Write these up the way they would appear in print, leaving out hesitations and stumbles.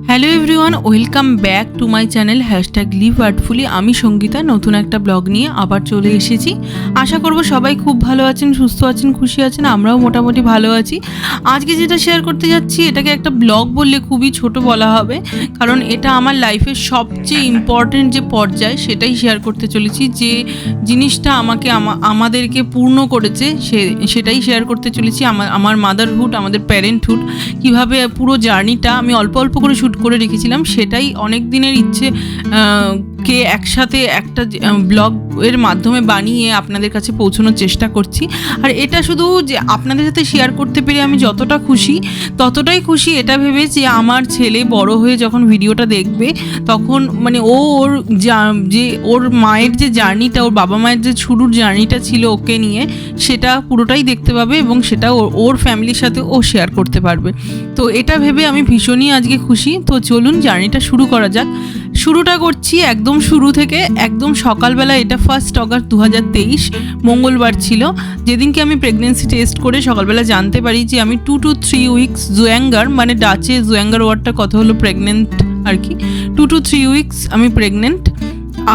Hello everyone, welcome back to my channel Live Artfully. আমি সঙ্গীতা নতুন একটা ব্লগ নিয়ে আবার চলে এসেছি। আশা করব সবাই খুব ভালো আছেন, সুস্থ আছেন, খুশি আছেন। আমরাও মোটামুটি ভালো আছি। আজকে যেটা শেয়ার করতে যাচ্ছি এটাকে একটা ব্লগ বললে খুবই ছোট বলা হবে, কারণ এটা আমার লাইফের সবচেয়ে ইম্পর্টেন্ট যে পর্যায় সেটাই শেয়ার করতে চলেছি। যে জিনিসটা আমাদেরকে পূর্ণ করেছে সেটাই শেয়ার করতে চলেছি। আমার মাদারহুড, আমাদের প্যারেন্টহুড, কীভাবে পুরো জার্নিটা আমি অল্প অল্প করে শ্যুট করে রেখেছিলাম। সেটাই অনেক দিনের ইচ্ছে কে একসাথে একটা ব্লগ এর মাধ্যমে বানিয়ে আপনাদের কাছে পৌঁছানোর চেষ্টা করছি। আর এটা শুধু যে আপনাদের সাথে শেয়ার করতে পেরে আমি যতটা খুশি ততটাই খুশি এটা ভেবে যে আমার ছেলে বড় হয়ে যখন ভিডিওটা দেখবে তখন মানে ওর মায়ের যে জার্নিটা, ওর বাবা মায়ের যে শুরুর জার্নিটা ছিল ওকে নিয়ে, সেটা পুরোটাই দেখতে পাবে এবং সেটা ওর ফ্যামিলির সাথে ও শেয়ার করতে পারবে। তো এটা ভেবে আমি ভীষণই আজকে খুশি। তো চলুন জার্নিটা শুরু করা যাক। শুরুটা করছি একদম শুরু থেকে, একদম সকালবেলা। এটা 1 অগাস্ট 2023 মঙ্গলবার ছিল, যেদিনকে আমি প্রেগনেন্সি টেস্ট করে সকালবেলা জানতে পারি যে আমি 2 to 3 উইকস জুয়াঙ্গার, মানে ডাচে জুয়াঙ্গার ওয়ার্ডটা কথা হলো প্রেগনেন্ট আর কি। 2 to 3 উইকস আমি প্রেগনেন্ট।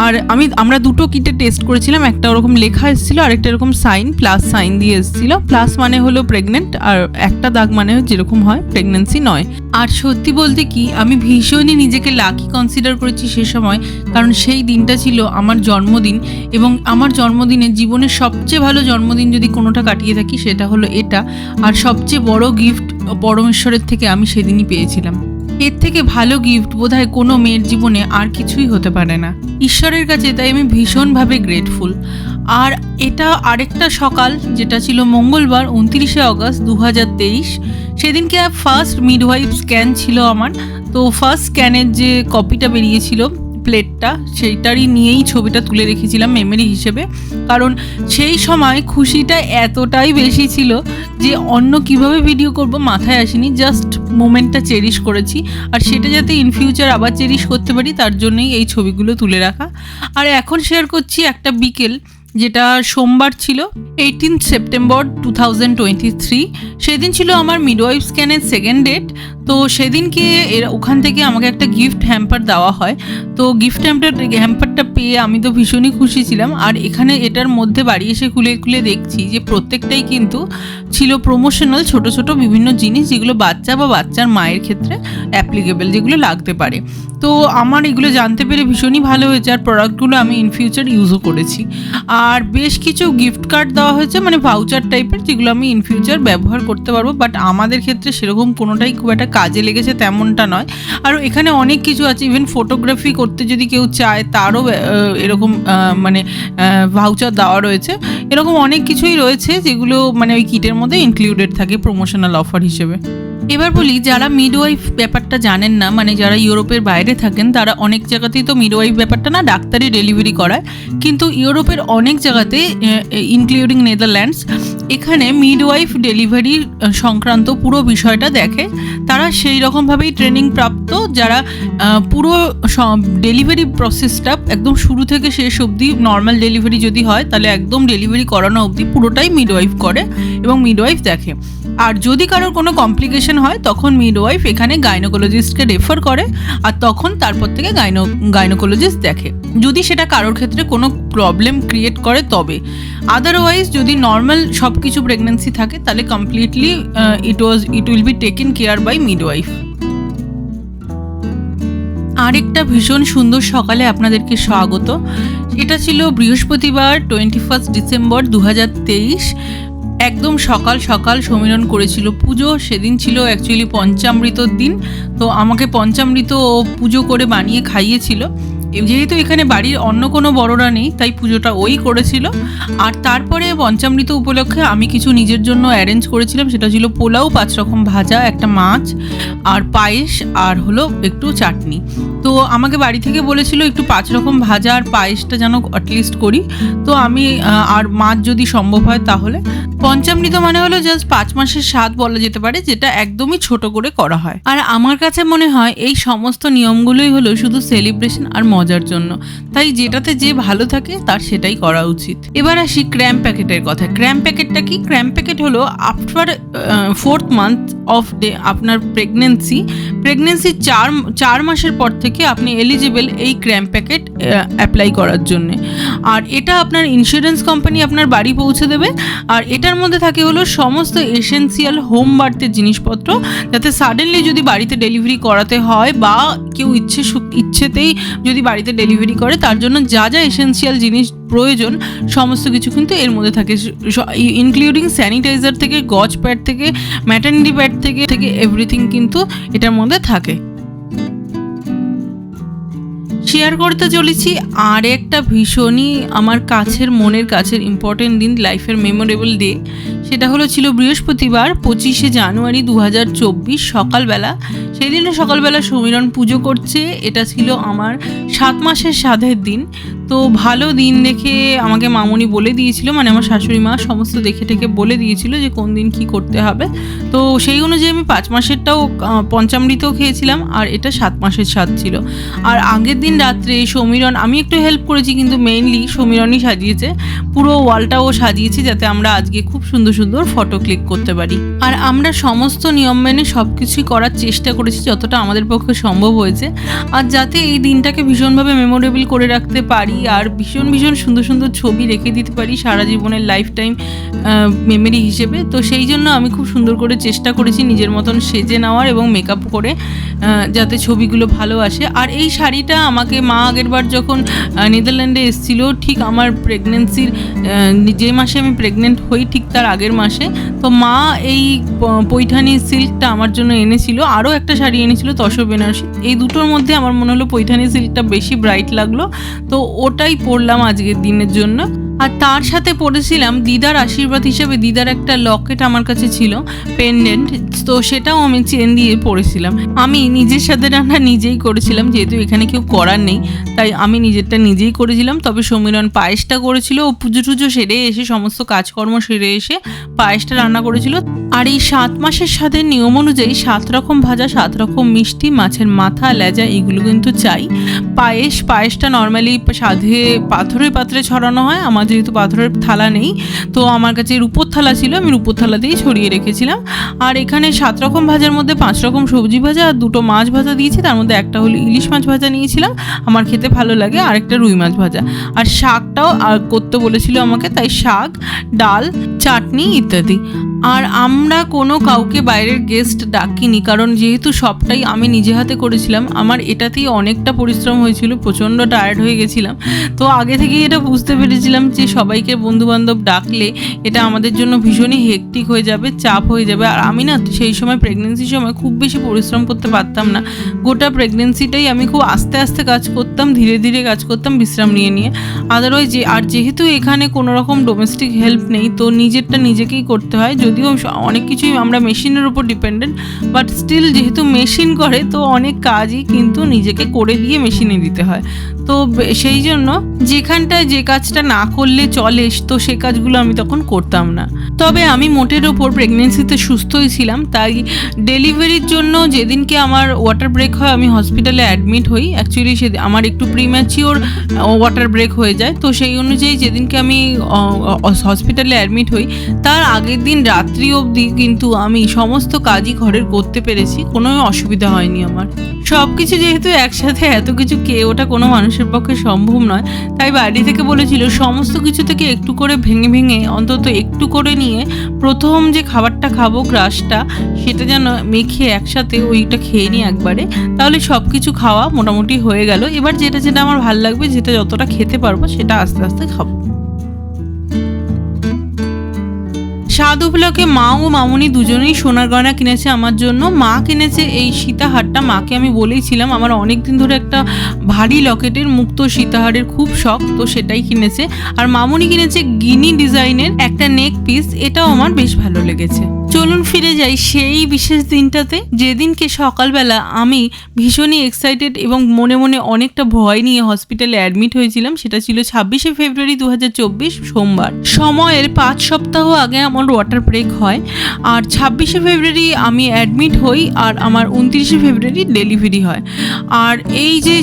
আর আমরা দুটো কিটে টেস্ট করেছিলাম, একটা ওরকম লেখা এসেছিলো আর একটা এরকম প্লাস সাইন দিয়ে এসেছিলো। প্লাস মানে হলো প্রেগনেন্ট আর একটা দাগ মানে যেরকম হয় প্রেগনেন্সি নয়। আর সত্যি বলতে কি, আমি ভীষণই নিজেকে লাকি কনসিডার করেছি সে সময়, কারণ সেই দিনটা ছিল আমার জন্মদিন। এবং আমার জন্মদিনে জীবনের সবচেয়ে ভালো জন্মদিন যদি কোনোটা কাটিয়ে থাকি সেটা হলো এটা। আর সবচেয়ে বড় গিফট পরমেশ্বরের থেকে আমি সেদিনই পেয়েছিলাম। এর থেকে ভালো গিফট বোধহয় কোনো মেয়ের জীবনে আর কিছুই হতে পারে না ঈশ্বরের কাছে। তাই আমি ভীষণভাবে গ্রেটফুল। আর এটা আরেকটা সকাল, যেটা ছিল মঙ্গলবার 29 অগস্ট 2023। সেদিনকে ফার্স্ট মিডওয়াইফ স্ক্যান ছিল আমার। তো ফার্স্ট স্ক্যানের যে কপিটা বেরিয়েছিল প্লেটটা, সেইটারই নিয়েই ছবিটা তুলে রেখেছিলাম মেমোরি হিসেবে। কারণ সেই সময় খুশিটা এতটাই বেশি ছিল যে অন্য কিভাবে ভিডিও করব মাথায় আসেনি, জাস্ট মোমেন্টটা চেরিশ করেছি। আর সেটা যাতে ইন ফিউচার আবার চেরিশ করতে পারি তার জন্যই এই ছবিগুলো তুলে রাখা। আর এখন শেয়ার করছি একটা বিকেল, যেটা সোমবার ছিল 18 সেপ্টেম্বর 2023। সেদিন ছিল আমার মিডওয়াইফ স্ক্যানের সেকেন্ড ডেট। তো সেদিনকে ওখান থেকে আমাকে একটা গিফট হ্যাম্পার দেওয়া হয়। তো গিফট হ্যাম্পারটা পেয়ে আমি তো ভীষণই খুশি ছিলাম। আর এখানে এটার মধ্যে বাড়ি এসে খুলে খুলে দেখছি যে প্রত্যেকটাই কিন্তু ছিল প্রমোশনাল ছোট ছোট বিভিন্ন জিনিস, যেগুলো বাচ্চা বা বাচ্চার মায়ের ক্ষেত্রে অ্যাপ্লিকেবল, যেগুলো লাগতে পারে। তো আমার এগুলো জানতে পেরে ভীষণই ভালো হয়েছে। আর প্রোডাক্টগুলো আমি ইন ফিউচার ইউজও করেছি। আর বেশ কিছু গিফট কার্ড দেওয়া হয়েছে, মানে ভাউচার টাইপের, যেগুলো আমি ইন ফিউচার ব্যবহার করতে পারবো। বাট আমাদের ক্ষেত্রে সেরকম কোনোটাই খুব একটা কাজে লেগেছে তেমনটা নয়। আর এখানে অনেক কিছু আছে, ইভেন ফটোগ্রাফি করতে যদি কেউ চায় তারও এরকম মানে ভাউচার দেওয়া রয়েছে। এরকম অনেক কিছুই রয়েছে যেগুলো মানে ওই কিটের মধ্যে ইনক্লুডেড থাকে প্রমোশনাল অফার হিসেবে। এবার বলি, যারা মিডওয়াইফ ব্যাপারটা জানেন না, মানে যারা ইউরোপের বাইরে থাকেন, তারা অনেক জায়গাতেই তো মিডওয়াইফ ব্যাপারটা না ডাক্তারি ডেলিভারি করায়, কিন্তু ইউরোপের অনেক জায়গাতে ইনক্লুডিং নেদারল্যান্ডস, এখানে মিডওয়াইফ ডেলিভারি সংক্রান্ত পুরো বিষয়টা দেখে। তারা সেই রকমভাবেই ট্রেনিং প্রাপ্ত, যারা পুরো ডেলিভারি প্রসেসটা একদম শুরু থেকে শেষ অবধি, নর্মাল ডেলিভারি যদি হয় তাহলে একদম ডেলিভারি করানো অবধি পুরোটাই মিডওয়াইফ করে এবং মিডওয়াইফ দেখে। আর যদি কারোর কোনো কমপ্লিকেশন হয় তখন মিডওয়াইফ এখানে গাইনোকোলজিস্টকে রেফার করে, আর তখন তারপর থেকে গাইনোকোলজিস্ট দেখে, যদি সেটা কারোর ক্ষেত্রে কোনো প্রবলেম ক্রিয়েট করে তবে। আদারওয়াইজ যদি নর্মাল সব কিছু প্রেগনেন্সি থাকে তাহলে completely it will be taken care bye midwife. আরেকটা ভীষণ সুন্দর সকালে আপনাদেরকে স্বাগত। এটা ছিল বৃহস্পতিবার 21 ডিসেম্বর 2023। একদম সকাল সকাল সমীরণ করেছিল পুজো। সেদিন ছিল অ্যাকচুয়ালি পঞ্চামৃতর দিন। তো আমাকে পঞ্চামৃত পুজো করে বানিয়ে খাইয়েছিল। যেহেতু এখানে বাড়ির অন্য কোনো বড়রা নেই তাই পুজোটা ওই করেছিল। আর তারপরে পঞ্চামৃত উপলক্ষে আমি কিছু নিজের জন্য অ্যারেঞ্জ করেছিলাম। সেটা ছিল পোলাও, 5 রকম ভাজা, একটা মাছ আর পায়েস, আর হলো একটু চাটনি। তো আমাকে বাড়ি থেকে বলেছিল একটু 5 রকম ভাজা আর পায়েসটা যেন অ্যাটলিস্ট করি। তো আমি আর মাছ যদি সম্ভব হয় তাহলে। পঞ্চামৃত মানে হলো জাস্ট 5 মাসের স্বাদ বলা যেতে পারে, যেটা একদমই ছোট করে করা হয়। আর আমার কাছে মনে হয় এই সমস্ত নিয়মগুলোই হলো শুধু সেলিব্রেশন আর মজা মজার জন্য। তাই যেটাতে যে ভালো থাকে তার সেটাই করা উচিত। এবার আসি ক্র্যাম্প প্যাকেটের কথা। ক্র্যাম্প প্যাকেটটা কি? ক্র্যাম্প প্যাকেট হলো after 4th month off day আপনার প্রেগনেন্সির 4 মাসের পর থেকে আপনি এলিজিবল এই ক্র্যাম্প প্যাকেট অ্যাপ্লাই করার জন্য। আর এটা আপনার ইন্স্যুরেন্স কোম্পানি আপনার বাড়ি পৌঁছে দেবে। আর এটার মধ্যে থাকে হলো সমস্ত এসেন্সিয়াল হোম বার্থের জিনিসপত্র, যাতে সাডেনলি যদি বাড়িতে ডেলিভারি করাতে হয় বা কেউ ইচ্ছেতেই যদি বাড়িতে ডেলিভারি করে, তার জন্য যা যা এসেন্সিয়াল জিনিস প্রয়োজন সমস্ত কিছু কিন্তু এর মধ্যে থাকে, ইনক্লুডিং স্যানিটাইজার থেকে গজ প্যাড থেকে ম্যাটারনিটি প্যাড থেকে এভরিথিং কিন্তু এটার মধ্যে থাকে। শেয়ার করতে চলেছি আর একটা ভীষণই আমার মনের কাছের ইম্পর্টেন্ট দিন, লাইফের মেমোরেবল ডে। সেটা ছিল বৃহস্পতিবার 25শে জানুয়ারি 2024 সকালবেলা। সেই দিনে সকালবেলা সমীরণ পুজো করছে। এটা ছিল আমার 7 মাসের সাধের দিন। তো ভালো দিন দেখে আমাকে মামুনি বলে দিয়েছিল, মানে আমার শাশুড়ি মা সমস্ত দেখে টেকে বলে দিয়েছিল যে কোন দিন কি করতে হবে। তো সেই অনুযায়ী আমি 5 মাসেরটাও পঞ্চামৃতও খেয়েছিলাম, আর এটা 7 মাসের স্বাদ ছিল। আর আগের দিন রাত্রে সমীরণ, আমি একটু হেল্প করেছি কিন্তু মেইনলি সমীরণই সাজিয়েছে, পুরো ওয়ালটাও সাজিয়েছে যাতে আমরা আজকে খুব সুন্দর সুন্দর ফটো ক্লিক করতে পারি। আর আমরা সমস্ত নিয়ম মেনে সব কিছুই করার চেষ্টা করেছি যতটা আমাদের পক্ষে সম্ভব হয়েছে, আর যাতে এই দিনটাকে ভীষণভাবে মেমোরেবল করে রাখতে পারি আর ভীষণ ভীষণ সুন্দর সুন্দর ছবি রেখে দিতে পারি সারা জীবনের লাইফ টাইম মেমোরি হিসেবে। তো সেই জন্য আমি খুব সুন্দর করে চেষ্টা করেছি নিজের মতন সেজে নেওয়ার এবং মেকআপ করে যাতে ছবিগুলো ভালো আসে। আর এই শাড়িটা আমাকে মা আগেরবার যখন নেদারল্যান্ডে এসেছিল, ঠিক আমার প্রেগনেন্সির যে মাসে আমি প্রেগনেন্ট হই ঠিক তার আগের মাসে, তো মা এই পৈঠানি সিল্কটা আমার জন্য এনেছিল। আরও একটা শাড়ি এনেছিল তসর বেনারসি। এই দুটোর মধ্যে আমার মনে হলো পৈঠানি সিল্কটা বেশি ব্রাইট লাগলো, তো ওটাই পরলাম আজকের দিনের জন্য। আর তার সাথে পরেছিলাম দিদার আশীর্বাদ হিসেবে, দিদার একটা লকেট আমার কাছে ছিল পেন্ডেন্ট, তো সেটাও আমি চেন দিয়ে পরেছিলাম। আমি নিজের সাথে রান্না নিজেই করেছিলাম, যেহেতু এখানে কেউ করার নেই তাই আমি নিজেরটা নিজেই করেছিলাম। তবে সমীরণ পায়েসটা করেছিল, ও পুজো টুজো সেরে এসে সমস্ত কাজকর্ম সেরে এসে পায়েসটা রান্না করেছিল। আর এই 7 মাসের স্বাদের নিয়ম অনুযায়ী 7 রকম ভাজা, 7 রকম মিষ্টি, মাছের মাথা, লেজা এগুলো কিন্তু চাই। পায়েসটা নর্মালি সাধে পাথরের পাত্রে ছড়ানো হয়। আমার যেহেতু পাথরের থালা নেই, তো আমার কাছে রূপোর থালা ছিল, আমি রূপোর থালা দিয়েই ছড়িয়ে রেখেছিলাম। আর এখানে 7 রকম ভাজার মধ্যে 5 রকম সবজি ভাজা আর 2টো মাছ ভাজা দিয়েছি। তার মধ্যে একটা হলো ইলিশ মাছ ভাজা নিয়েছিলাম, আমার খেতে ভালো লাগে, আর একটা রুই মাছ ভাজা। আর শাকটাও করতে বলেছিল আমাকে, তাই শাক, ডাল, চাটনি ইত্যাদি। আর আমরা কোনো কাউকে বাইরের গেস্ট ডাকিনি, কারণ যেহেতু সবটাই আমি নিজে হাতে করেছিলাম। আমার এটাতেই অনেকটা পরিশ্রম হয়েছিল, প্রচণ্ড টায়ার্ড হয়ে গেছিলাম। তো আগে থেকেই এটা বুঝতে পেরেছিলাম যে সবাইকে বন্ধুবান্ধব ডাকলে এটা আমাদের জন্য ভীষণই হেক্টিক হয়ে যাবে, চাপ হয়ে যাবে। আর আমি না সেই সময় প্রেগনেন্সির সময় খুব বেশি পরিশ্রম করতে পারতাম না। গোটা প্রেগনেন্সিটাই আমি খুব আস্তে আস্তে কাজ করতাম, ধীরে ধীরে কাজ করতাম, বিশ্রাম নিয়ে নিয়ে। আদারওয়াইজ আর যেহেতু এখানে কোনো রকম ডোমেস্টিক হেল্প নেই, তো নিজেরটা নিজেকেই করতে হয়। যদিও অনেক কিছুই আমরা মেশিনের উপর ডিপেন্ডেন্ট, বাট স্টিল যেহেতু মেশিন করে, তো অনেক কাজই কিন্তু নিজেকে করে দিয়ে মেশিনে দিতে হয়। তো সেই জন্য যেখানটায় যে কাজটা না করলে চলে, তো সে কাজগুলো আমি তখন করতাম না। তবে আমি মোটের ওপর প্রেগনেন্সিতে সুস্থই ছিলাম, তাই ডেলিভারির জন্য যেদিনকে আমার ওয়াটার ব্রেক হয় আমি হসপিটালে অ্যাডমিট হই। অ্যাকচুয়ালি আমার একটু প্রিম্যাচিওর ওয়াটার ব্রেক হয়ে যায়, তো সেই অনুযায়ী যেদিনকে আমি হসপিটালে অ্যাডমিট হই তার আগের দিন রাত্রি অবধি কিন্তু আমি সমস্ত কাজই ঘরের করতে পেরেছি, কোনো অসুবিধা হয়নি আমার। সব কিছু যেহেতু একসাথে এত কিছু খেয়ে ওঠা কোনো মানুষের পক্ষে সম্ভব নয়, তাই বাড়ি থেকে বলেছিল সমস্ত কিছু থেকে একটু করে ভেঙে ভেঙে অন্তত একটু করে নিয়ে প্রথম যে খাবারটা খাবো গ্রাসটা, সেটা যেন মেখে একসাথে ওইটা খেয়ে নিই একবারে, তাহলে সব কিছু খাওয়া মোটামুটি হয়ে গেল। এবার যেটা যেটা আমার ভালো লাগবে, যেটা যতটা খেতে পারবো সেটা আস্তে আস্তে খাবো। স্বাদ উপলক্ষে মা ও মামুনি দুজনেই সোনার গয়না কিনেছে আমার জন্য। মা কিনেছে এই সীতাহারটা, মাকে আমি বলেইছিলাম আমার অনেক দিন ধরে একটা ভারী লকেটের মুক্ত সীতাহারের খুব শখ, তো সেটাই কিনেছে। আর মামুনি কিনেছে গিনি ডিজাইনের একটা নেক পিস, এটাও আমার বেশ ভালো লেগেছে। চলুন ফিরে যাই সেই বিশেষ দিনটাতে, যেদিনকে সকালবেলা আমি ভীষণই এক্সাইটেড এবং মনে মনে অনেকটা ভয় নিয়ে হসপিটালে অ্যাডমিট হয়েছিলাম। সেটা ছিল 26শে ফেব্রুয়ারি 2024 সোমবার। সময়ের 5 সপ্তাহ আগে আমার ওয়াটার ব্রেক হয়, আর 26শে ফেব্রুয়ারি আমি অ্যাডমিট হই, আর আমার 29শে ফেব্রুয়ারি ডেলিভারি হয়। আর এই যে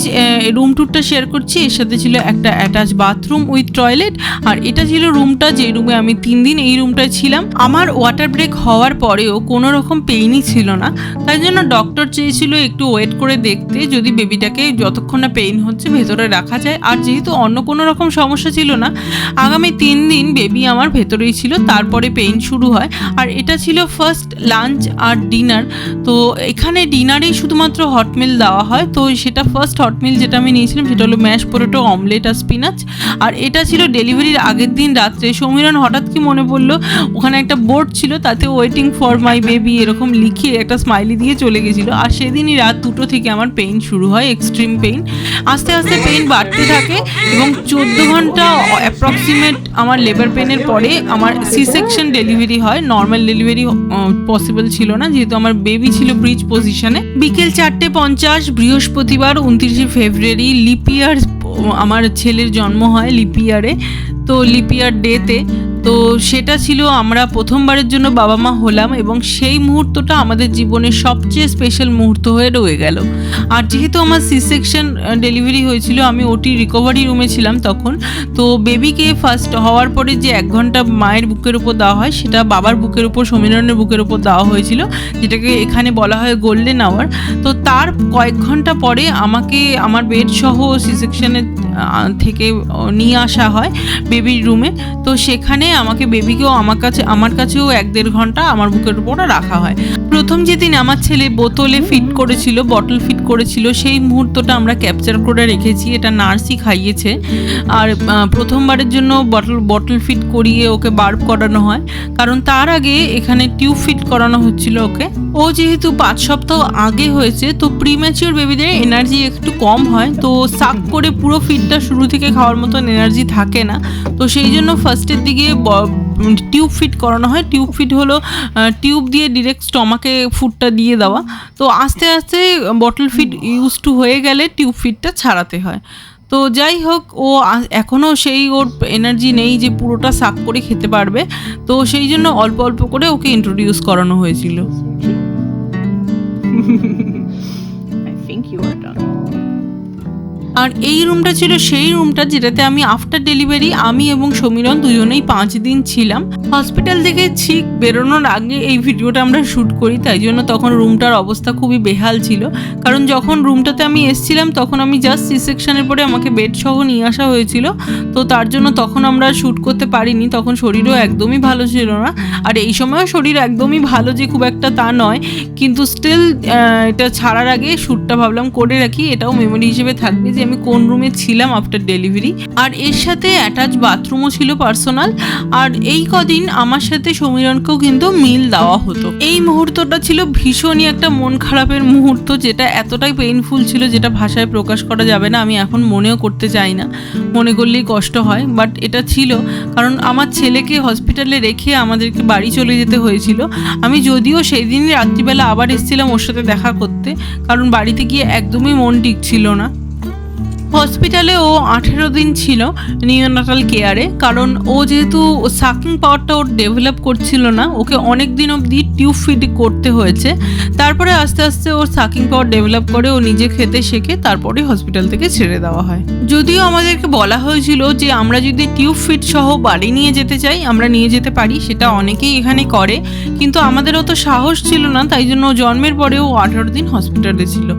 রুম ট্যুরটা শেয়ার করছি, এর সাথে ছিল একটা অ্যাটাচ বাথরুম উইথ টয়লেট, আর এটা ছিল রুমটা যে রুমে আমি 3 দিন এই রুমটায় ছিলাম। আমার ওয়াটার ব্রেক হওয়ার পরেও কোনো রকম পেইনই ছিল না, তাই জন্য ডক্টর চেয়েছিল একটু ওয়েট করে দেখতে যদি বেবিটাকে যতক্ষণ না পেইন হচ্ছে ভেতরে রাখা যায়। আর যেহেতু অন্য কোনো রকম সমস্যা ছিল না, আগামী 3 দিন বেবি আমার ভেতরেই ছিল, তারপরে পেইন শুরু হয়। আর এটা ছিল ফার্স্ট লাঞ্চ আর ডিনার। তো এখানে ডিনারেই শুধুমাত্র হট মিল দেওয়া হয়, তো সেটা ফার্স্ট হট মিল যেটা আমি নিয়েছিলাম সেটা হলো ম্যাশ পটেটো, অমলেট আর স্পিনাচ। আর এটা ছিল ডেলিভারির আগের দিন রাত্রে। সমীরণ হঠাৎ কি মনে পড়লো, ওখানে একটা বোর্ড ছিল তাতে ওয়েটিং ফর মাই বেবি এরকম লিখে একটা স্মাইলি দিয়ে চলে গেছিলো। আর সেদিনই রাত 2টো থেকে আমার পেইন শুরু হয়, এক্সট্রিম পেইন। আস্তে আস্তে পেইন বাড়তে থাকে এবং 14 ঘন্টা অ্যাপ্রক্সিমেট আমার লেবার পেনের পরে আমার সি সেকশন ডেলিভারি হয়। নর্মাল ডেলিভারি পসিবল ছিল না, যেহেতু আমার বেবি ছিল ব্রিজ পজিশনে। বিকেল 4:50 বৃহস্পতিবার 29শে ফেব্রুয়ারি, লিপিয়ার আমার ছেলের জন্ম হয় লিপিয়ারে। তো লিপিয়ার ডেতে তো সেটা ছিল আমরা প্রথমবারের জন্য বাবা মা হলাম, এবং সেই মুহূর্তটা আমাদের জীবনের সবচেয়ে স্পেশাল মুহূর্ত হয়ে রয়ে গেল। আর যেহেতু আমার সি সেকশন ডেলিভারি হয়েছিল, আমি ওটি রিকভারি রুমে ছিলাম তখন। তো বেবিকে ফার্স্ট হওয়ার পরে যে 1 ঘন্টা মায়ের বুকের উপর দেওয়া হয়, সেটা বাবার বুকের উপর, সমীরণের বুকের উপর দেওয়া হয়েছিল, যেটাকে এখানে বলা হয় গোল্ডেন আওয়ার। তো তার কয়েক ঘন্টা পরে আমাকে আমার বেড সহ সি সেকশনের থেকে নিয়ে আসা হয় বেবির রুমে। তো সেখানে আমাকে বেবিকেও আমার কাছেও 1-1.5 ঘন্টা আমার বুকের উপর রাখা হয়। প্রথম যেদিন আমার ছেলে বটল ফিট করেছিল, সেই মুহূর্তটা আমরা ক্যাপচার করে রেখেছি। এটা নার্সই খাইয়েছে। আর প্রথমবারের জন্য বটল ফিট করিয়ে ওকে বার্প করানো হয়, কারণ তার আগে এখানে টিউব ফিট করানো হচ্ছিল ওকে। ও যেহেতু 5 সপ্তাহ আগে হয়েছে, তো প্রিম্যাচিওর বেবিদের এনার্জি একটু কম হয়, তো সাক করে পুরো ফিটটা শুরু থেকে খাওয়ার মতন এনার্জি থাকে না। তো সেই জন্য ফার্স্টের দিকে টিউব ফিট করানো হয়। টিউব ফিট হলো টিউব দিয়ে ডিরেক্ট স্টমাকে ফুডটা দিয়ে দেওয়া। তো আস্তে আস্তে বটল ফিট ইউজ টু হয়ে গেলে টিউব ফিটটা ছাড়াতে হয়। তো যাই হোক, ও এখনও ওর এনার্জি নেই যে পুরোটা সাক করে খেতে পারবে, তো সেই জন্য অল্প অল্প করে ওকে ইন্ট্রোডিউস করানো হয়েছিল। I think you are done. আর এই রুমটা ছিল সেই রুমটা যেটাতে আমি আফটার ডেলিভারি আমি এবং সমীরণ দুজনেই 5 দিন ছিলাম। হসপিটাল থেকে ঠিক বেরোনোর আগে এই ভিডিওটা আমরা শ্যুট করি, তাই জন্য তখন রুমটার অবস্থা খুবই বেহাল ছিল। কারণ যখন রুমটাতে আমি এসেছিলাম তখন আমি জাস্ট সি সেকশনের পরে আমাকে বেড সহ নিয়ে আসা হয়েছিল, তো তার জন্য তখন আমরা শ্যুট করতে পারিনি। তখন শরীরও একদমই ভালো ছিল না, আর এই সময়ও শরীর একদমই ভালো যে খুব একটা তা নয়, কিন্তু স্টিল এটা ছাড়ার আগে শ্যুটটা ভাবলাম করে রাখি, এটাও মেমোরি হিসেবে থাকবে যে আমি কোন রুমে ছিলাম আফটার ডেলিভারি। আর এর সাথে অ্যাটাচ বাথরুমও ছিল পার্সোনাল। আর এই কদিন আমার সাথে সমীরণকেও কিন্তু মিল দেওয়া হতো। এই মুহূর্তটা ছিল ভীষণই একটা মন খারাপের মুহূর্ত, যেটা এতটাই পেইনফুল ছিল যেটা ভাষায় প্রকাশ করা যাবে না। আমি এখন মনেও করতে চাই না, মনে করলেই কষ্ট হয়, বাট এটা ছিল। কারণ আমার ছেলেকে হসপিটালে রেখে আমাদেরকে বাড়ি চলে যেতে হয়েছিল। আমি যদিও সেই দিনই রাত্রিবেলা আবার এসেছিলাম ওর সাথে দেখা করতে, কারণ বাড়িতে গিয়ে একদমই মন টিকছিল না। হসপিটালে ও 18 দিন ছিল নিওনাটাল কেয়ারে, কারণ ও যেহেতু সাকিং পাওয়ারটা ওর ডেভেলপ করছিল না, ওকে অনেক দিন অবধি টিউব ফিড করতে হয়েছে। তারপরে আস্তে আস্তে ওর সাকিং পাওয়ার ডেভেলপ করে ও নিজে খেতে শেখে, তারপরে হসপিটাল থেকে ছেড়ে দেওয়া হয়। যদিও আমাদেরকে বলা হয়েছিল যে আমরা যদি টিউব ফিড সহ বাড়ি নিয়ে যেতে চাই আমরা নিয়ে যেতে পারি, সেটা অনেকেই এখানে করে, কিন্তু আমাদের অত সাহস ছিল না, তাই জন্য জন্মের পরেও 18 দিন হসপিটালে ছিল।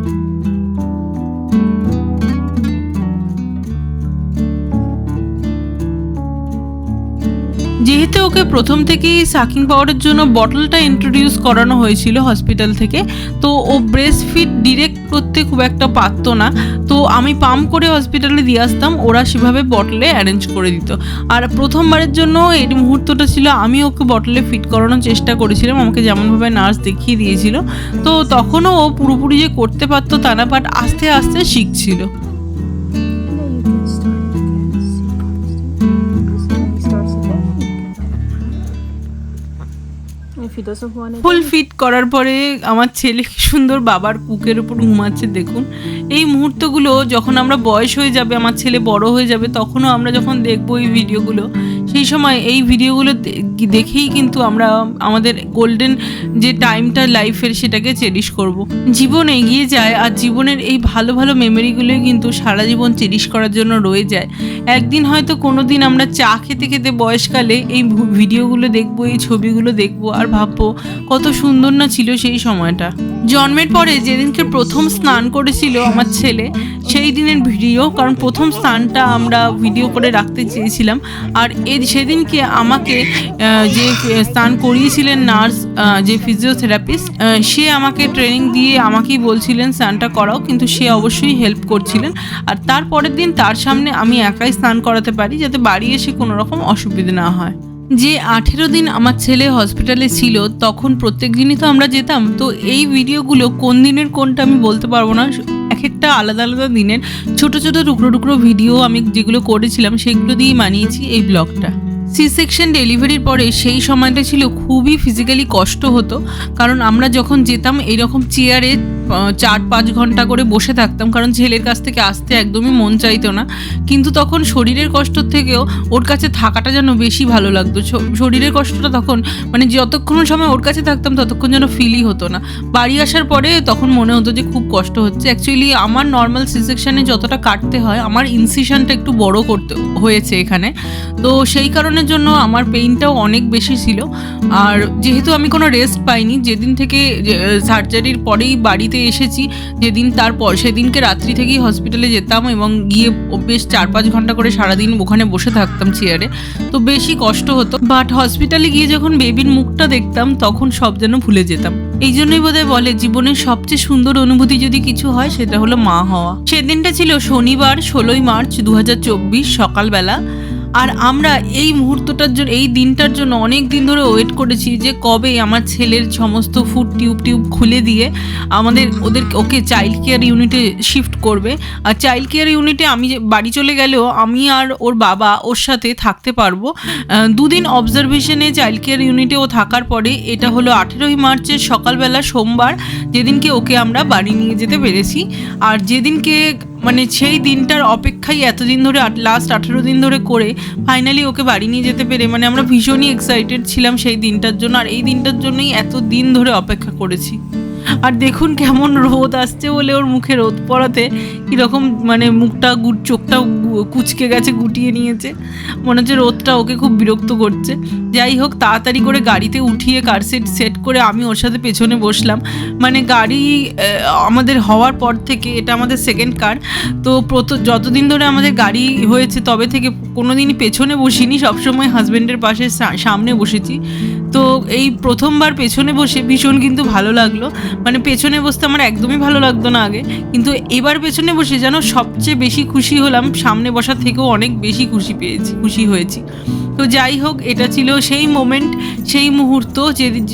যেহেতু ওকে প্রথম থেকেই সাকিং পাওয়ারের জন্য বটলটা ইন্ট্রোডিউস করানো হয়েছিল হসপিটাল থেকে, তো ও ব্রেস্ট ফিড ডিরেক্ট করতে খুব একটা পারতো না, তো আমি পাম্প করে হসপিটালে দিয়ে আসতাম, ওরা সেভাবে বটলে অ্যারেঞ্জ করে দিত। আর প্রথমবারের জন্য এই মুহূর্তটা ছিল আমি ওকে বটলে ফিট করানোর চেষ্টা করেছিলাম, আমাকে যেমনভাবে নার্স দেখিয়ে দিয়েছিল। তো তখনও ও পুরোপুরি যে করতে পারতো তা না, বাট আস্তে আস্তে শিখছিল। I if he doesn't want it. Full fit করার পরে আমার ছেলে কি সুন্দর বাবার কুকের উপর ঘুমাচ্ছে দেখুন। এই মুহূর্তগুলো যখন আমরা বয়স হয়ে যাবে, আমার ছেলে বড় হয়ে যাবে, তখনও আমরা যখন দেখবো এই ভিডিওগুলো, সেই সময় এই ভিডিওগুলো দেখেই কিন্তু আমরা আমাদের গোল্ডেন যে টাইমটা লাইফের সেটাকে চেরিশ করব। জীবন এগিয়ে যায় আর জীবনের এই ভালো ভালো মেমোরিগুলোই কিন্তু সারা জীবন চেরিশ করার জন্য রয়ে যায়। একদিন হয়তো কোনো দিন আমরা চা খেতে খেতে বয়সকালে এই ভিডিওগুলো দেখবো, এই ছবিগুলো দেখবো আর ভাববো কত সুন্দর না ছিল সেই সময়টা। জন্মের পরে যেদিনকে প্রথম স্নান করেছিল আমার ছেলে, সেই দিনের ভিডিও, কারণ প্রথম স্নানটা আমরা ভিডিও করে রাখতে চেয়েছিলাম। আর সেদিনকে আমাকে যে স্নান করিয়েছিলেন নার্স, যে ফিজিওথেরাপিস্ট, সে আমাকে ট্রেনিং দিয়ে আমাকেই বলছিলেন স্নানটা করাও, কিন্তু সে অবশ্যই হেল্প করছিলেন। আর তারপরের দিন তার সামনে আমি একাই স্নান করাতে পারি, যাতে বাড়ি এসে কোনো রকম অসুবিধা না হয়। যে 18 দিন আমার ছেলে হসপিটালে ছিল, তখন প্রত্যেক দিনই তো আমরা যেতাম। তো এই ভিডিওগুলো কোন দিনের কোনটা আমি বলতে পারবো না, এক একটা আলাদা আলাদা দিনের ছোট ছোট টুকরো টুকরো ভিডিও আমি যেগুলো করেছিলাম সেগুলো দিয়েই বানিয়েছি এই ব্লগটা। সি সেকশন ডেলিভারির পরে সেই সময়টা ছিল খুবই ফিজিক্যালি কষ্ট হতো, কারণ আমরা যখন যেতাম এইরকম চেয়ারে 4-5 ঘন্টা করে বসে থাকতাম, কারণ ছেলের কাছ থেকে আসতে একদমই মন চাইতো না। কিন্তু তখন শরীরের কষ্ট থেকেও ওর কাছে থাকাটা যেন বেশি ভালো লাগতো। শরীরের কষ্টটা তখন মানে যতক্ষণ সময় ওর কাছে থাকতাম ততক্ষণ যেন ফিলই হতো না। বাড়ি আসার পরে তখন মনে হতো যে খুব কষ্ট হচ্ছে। অ্যাকচুয়ালি আমার নর্মাল সি সেকশনে যতটা কাটতে হয়, আমার ইনসিশনটা একটু বড় করতে হয়েছে এখানে, তো সেই কারণের জন্য আমার পেইনটাও অনেক বেশি ছিল। আর যেহেতু আমি কোনো রেস্ট পাইনি, যেদিন থেকে সার্জারির পরেই বাড়িতে এসেছি, যেদিন তারপর সেদিনকে রাত্রি থেকেই হসপিটালে যেতাম এবং গিয়ে বেশ 4-5 ঘন্টা করে সারাদিন ওখানে বসে থাকতাম চেয়ারে, তো বেশি কষ্ট হতো। বাট হসপিটালে গিয়ে যখন বেবির মুখটা দেখতাম তখন সব যেন ভুলে যেতাম। এই জন্যই বোধহয় বলে জীবনের সবচেয়ে সুন্দর অনুভূতি যদি কিছু হয় সেটা হলো মা হওয়া। সেদিনটা ছিল শনিবার 16ই মার্চ 2024 সকালবেলা। আর আমরা এই মুহূর্তটার জন্য, এই দিনটার জন্য অনেক দিন ধরে ওয়েট করেছি যে কবে আমার ছেলের সমস্ত ফুড টিউব খুলে দিয়ে ওকে চাইল্ড কেয়ার ইউনিটে শিফট করবে। আর চাইল্ড কেয়ার ইউনিটে আমি বাড়ি চলে গেলেও আমি আর ওর বাবা ওর সাথে থাকতে পারবো। 2 দিন অবজারভেশনে চাইল্ড কেয়ার ইউনিটে ও থাকার পরে এটা হলো 18ই মার্চের সকালবেলা সোমবার, যেদিনকে ওকে আমরা বাড়ি নিয়ে যেতে পেরেছি। আর যেদিনকে মানে সেই দিনটার অপেক্ষাই এতদিন ধরে লাস্ট 18 দিন ধরে করে ফাইনালি ওকে বাড়ি নিয়ে যেতে পেরে মানে আমরা ভীষণই এক্সাইটেড ছিলাম সেই দিনটার জন্য। আর এই দিনটার জন্যই এত দিন ধরে অপেক্ষা করেছি। আর দেখুন কেমন রোদ আসছে বলে ওর মুখে রোদ পড়াতে কীরকম মানে মুখটা চোখটা কুচকে গেছে, গুটিয়ে নিয়েছে, মনে হচ্ছে রোদটা ওকে খুব বিরক্ত করছে। যাই হোক, তাড়াতাড়ি করে গাড়িতে উঠিয়ে কার সেট করে আমি ওর সাথে পেছনে বসলাম। মানে গাড়ি আমাদের হওয়ার পর থেকে এটা আমাদের সেকেন্ড কার, তো যতদিন ধরে আমাদের গাড়ি হয়েছে তবে থেকে কোনো দিনই পেছনে বসিনি, সবসময় হাজব্যান্ডের পাশে সামনে বসেছি। তো এই প্রথমবার পেছনে বসে ভীষণ কিন্তু ভালো লাগলো। মানে পেছনে বসতে আমার একদমই ভালো লাগতো না আগে, কিন্তু এবার পেছনে বসে যেন সবচেয়ে বেশি খুশি হলাম, সামনে বসার থেকেও অনেক বেশি খুশি হয়েছি। তো যাই হোক, এটা ছিল সেই মোমেন্ট, সেই মুহূর্ত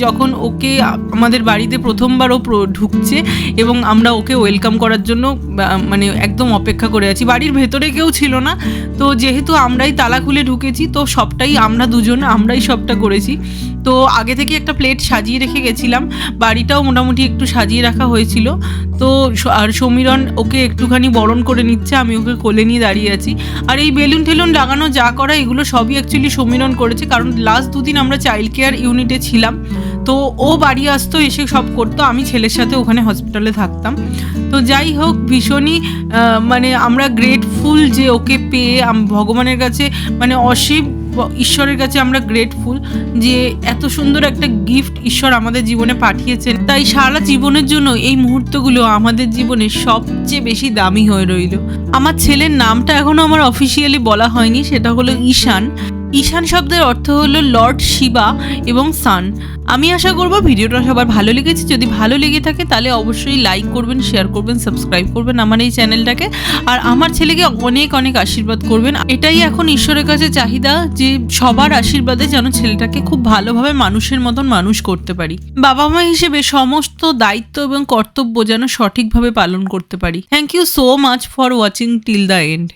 যখন ওকে আমাদের বাড়িতে প্রথমবার ও ঢুকছে এবং আমরা ওকে ওয়েলকাম করার জন্য মানে একদম অপেক্ষা করে আছি। বাড়ির ভেতরে কেউ ছিল না, তো যেহেতু আমরাই তালা খুলে ঢুকেছি তো সবটাই আমরাই সবটা করেছি। তো আগে থেকে একটা প্লেট সাজিয়ে রেখে গেছিলাম, বাড়িটাও মোটামুটি একটু সাজিয়ে রাখা হয়েছিল। তো আর সমীরণ ওকে একটুখানি বরণ করে নিচ্ছে, আমি ওকে কোলে নিয়ে দাঁড়িয়ে আছি। আর এই বেলুন টেলুন লাগানো যা করা এগুলো সবই অ্যাকচুয়ালি সমীরণ করেছে, কারণ লাস্ট 2 দিন আমরা চাইল্ড কেয়ার ইউনিটে ছিলাম, তো ও বাড়ি আসতো, এসে সব করতো, আমি ছেলের সাথে ওখানে হসপিটালে থাকতাম। তো যাই হোক, ভীষণই মানে আমরা গ্রেটফুল যে ওকে পেয়ে ভগবানের কাছে মানে অসীম ঈশ্বরের কাছে আমরা গ্রেটফুল যে এত সুন্দর একটা গিফট ঈশ্বর আমাদের জীবনে পাঠিয়েছেন। তাই সারা জীবনের জন্য এই মুহূর্তগুলো আমাদের জীবনে সবচেয়ে বেশি দামি হয়ে রইল। আমার ছেলের নামটা এখনো আমার অফিসিয়ালি বলা হয়নি, সেটা হলো ঈশান। ঈশান শব্দের অর্থ হলো লর্ড শিবা এবং সান। আমি আশা করব ভিডিওটা সবার ভালো লেগেছে। যদি ভালো লেগে থাকে তাহলে অবশ্যই লাইক করবেন, শেয়ার করবেন, সাবস্ক্রাইব করবেন আমার এই চ্যানেলটাকে। আর আমার ছেলেকে অনেক অনেক আশীর্বাদ করবেন। এটাই এখন ঈশ্বরের কাছে চাহিদা যে সবার আশীর্বাদে যেন ছেলেটাকে খুব ভালোভাবে মানুষের মতন মানুষ করতে পারি। বাবা মা হিসেবে সমস্ত দায়িত্ব এবং কর্তব্য যেন সঠিকভাবে পালন করতে পারি। Thank you so much for watching till the and.